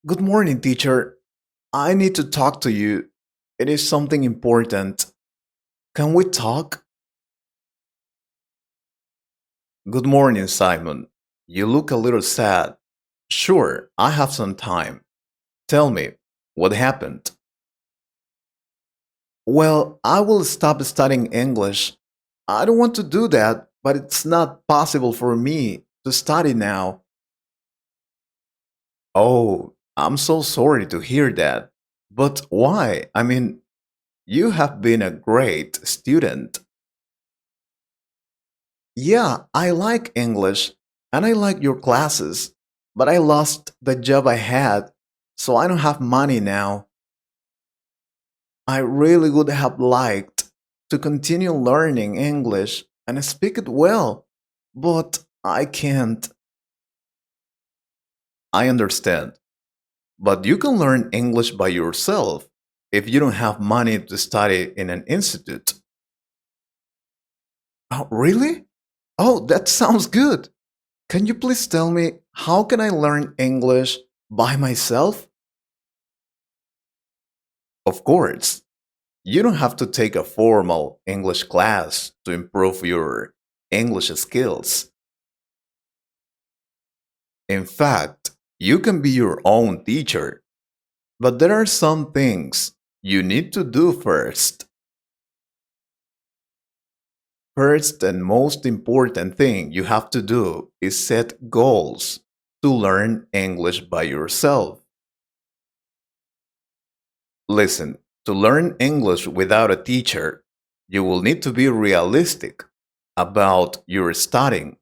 Good morning, teacher. I need to talk to you. It is something important. Can we talk? Good morning, Simon. You look a little sad. Sure, I have some time. Tell me, what happened? Well, I will stop studying English. I don't want to do that, but it's not possible for me to study now. Oh, I'm so sorry to hear that. But why? I mean, you have been a great student. Yeah, I like English and I like your classes, but I lost the job I had, so I don't have money now. I really would have liked to continue learning English and speak it well, but I can't. I understand, but you can learn English by yourself if you don't have money to study in an institute. Oh, really? Oh, that sounds good. Can you please tell me how can I learn English by myself? Of course, you don't have to take a formal English class to improve your English skills. In fact, you can be your own teacher, but there are some things you need to do first. First and most important thing you have to do is set goals to learn English by yourself. Listen, to learn English without a teacher, you will need to be realistic about your studying.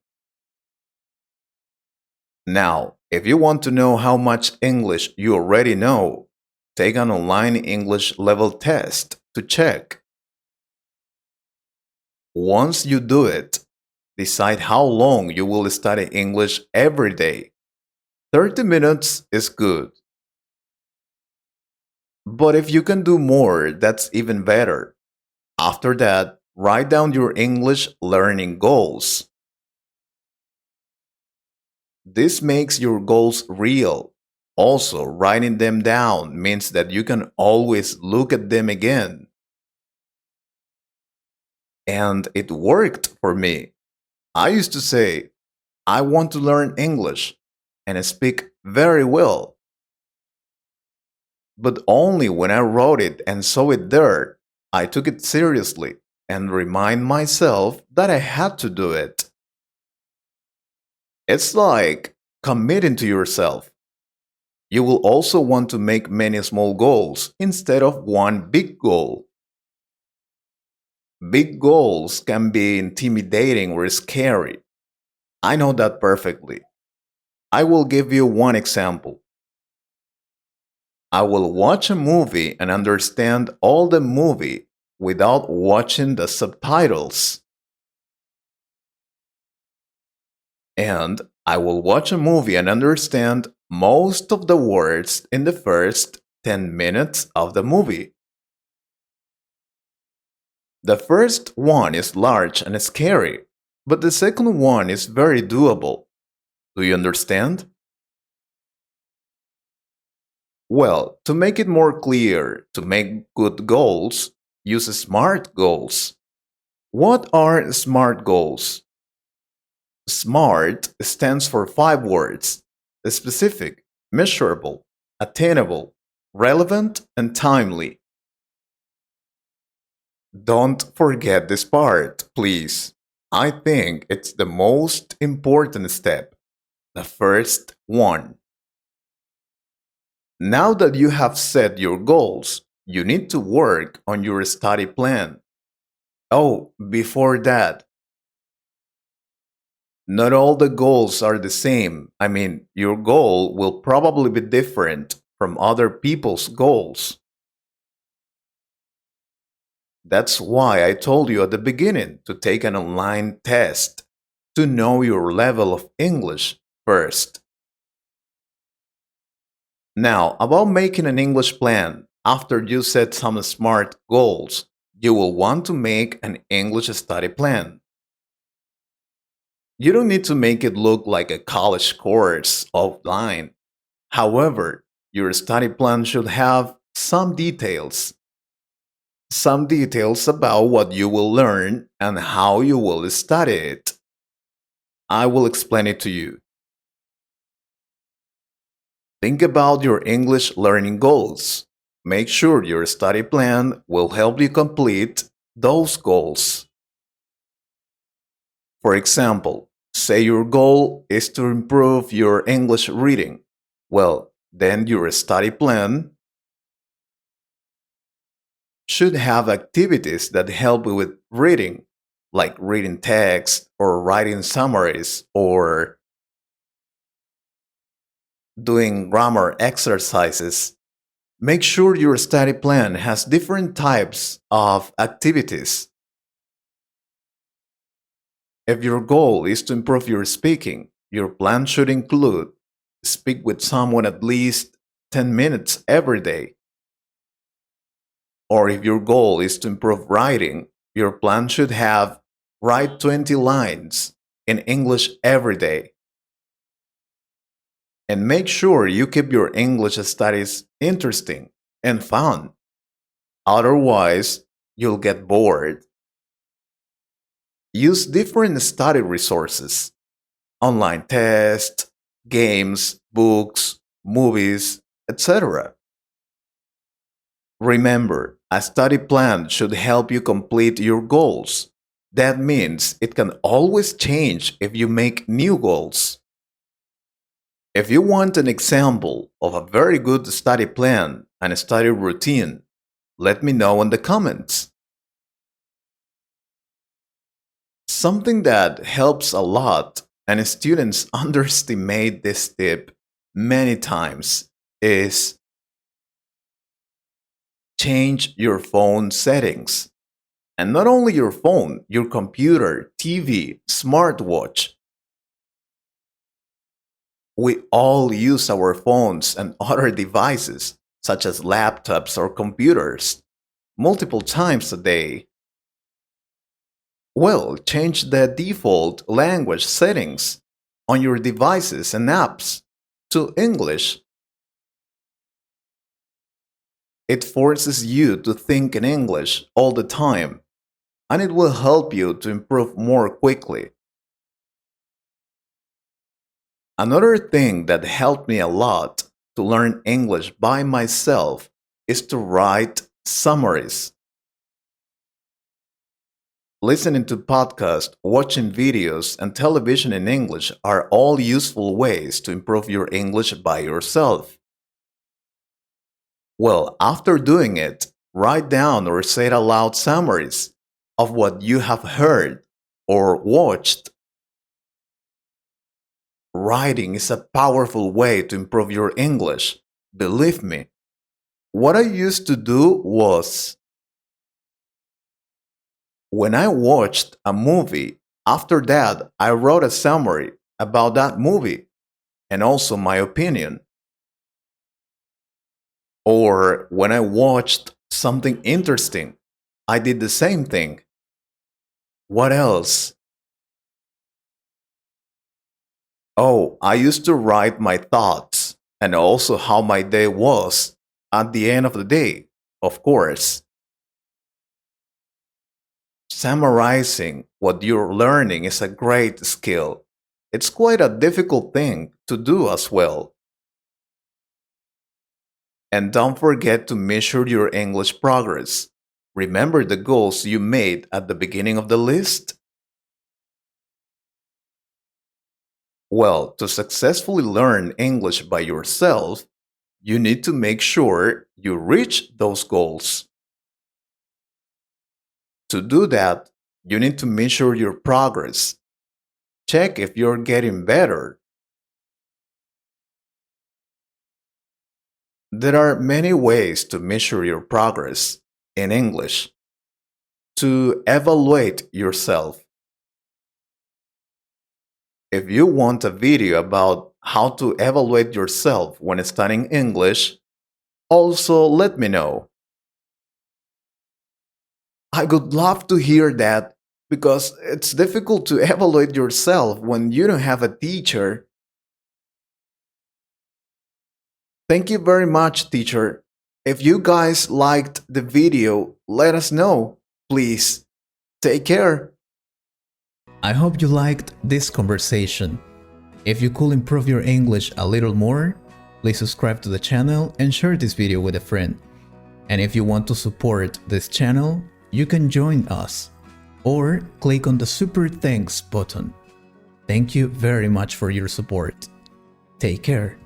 Now, if you want to know how much English you already know, take an online English level test to check. Once you do it, decide how long you will study English every day. 30 minutes is good, but if you can do more, that's even better. After that, write down your English learning goals. This makes your goals real. Also, writing them down means that you can always look at them again. And it worked for me. I used to say, I want to learn English and speak very well, but only when I wrote it and saw it there, I took it seriously and remind myself that I had to do it. It's like committing to yourself. You will also want to make many small goals instead of one big goal. Big goals can be intimidating or scary. I know that perfectly. I will give you one example. I will watch a movie and understand all the movie without watching the subtitles. And I will watch a movie and understand most of the words in the first 10 minutes of the movie. The first one is large and scary, but the second one is very doable. Do you understand? Well, to make it more clear, to make good goals, use SMART goals. What are SMART goals? SMART stands for five words: specific, measurable, attainable, relevant, and timely. Don't forget this part, please. I think it's the most important step, the first one. Now that you have set your goals, you need to work on your study plan. Oh, before that, not all the goals are the same. I mean, your goal will probably be different from other people's goals. That's why I told you at the beginning to take an online test to know your level of English first. Now, about making an English plan, after you set some SMART goals, you will want to make an English study plan. You don't need to make it look like a college course offline. However, Your study plan should have some details about what you will learn and how you will study it. I will explain it to you. Think about your English learning goals. Make sure your study plan will help you complete those goals. For example, say your goal is to improve your English reading. Well, then your study plan should have activities that help you with reading, like reading text or writing summaries or doing grammar exercises. Make sure your study plan has different types of activities. If your goal is to improve your speaking, your plan should include speak with someone at least 10 minutes every day. Or if your goal is to improve writing, your plan should have write 20 lines in English every day. And make sure you keep your English studies interesting and fun. Otherwise, you'll get bored. Use different study resources, online tests, games, books, movies, etc. Remember, a study plan should help you complete your goals. That means it can always change if you make new goals. If you want an example of a very good study plan and a study routine, let me know in the comments. Something that helps a lot, and students underestimate this tip many times, is change your phone settings. And not only your phone, your computer, TV, smartwatch. We all use our phones and other devices, such as laptops or computers, multiple times a day. Well, change the default language settings on your devices and apps to English. It forces you to think in English all the time, and it will help you to improve more quickly. Another thing that helped me a lot to learn English by myself is to write summaries. Listening to podcasts, watching videos, and television in English are all useful ways to improve your English by yourself. Well, after doing it, write down or say it aloud summaries of what you have heard or watched. Writing is a powerful way to improve your English. Believe me. What I used to do was when I watched a movie, after that I wrote a summary about that movie and also my opinion. Or when I watched something interesting, I did the same thing. What else? Oh, I used to write my thoughts and also how my day was at the end of the day, of course. Summarizing what you're learning is a great skill. It's quite a difficult thing to do as well. And don't forget to measure your English progress. Remember the goals you made at the beginning of the list? Well, to successfully learn English by yourself, you need to make sure you reach those goals. To do that, you need to measure your progress. Check if you're getting better. There are many ways to measure your progress in English. To evaluate yourself. If you want a video about how to evaluate yourself when studying English, also let me know. I would love to hear that because it's difficult to evaluate yourself when you don't have a teacher. Thank you very much, teacher. If you guys liked the video, let us know. Please, take care. I hope you liked this conversation. If you could improve your English a little more, please subscribe to the channel and share this video with a friend. And if you want to support this channel, you can join us or click on the Super Thanks button. Thank you very much for your support. Take care.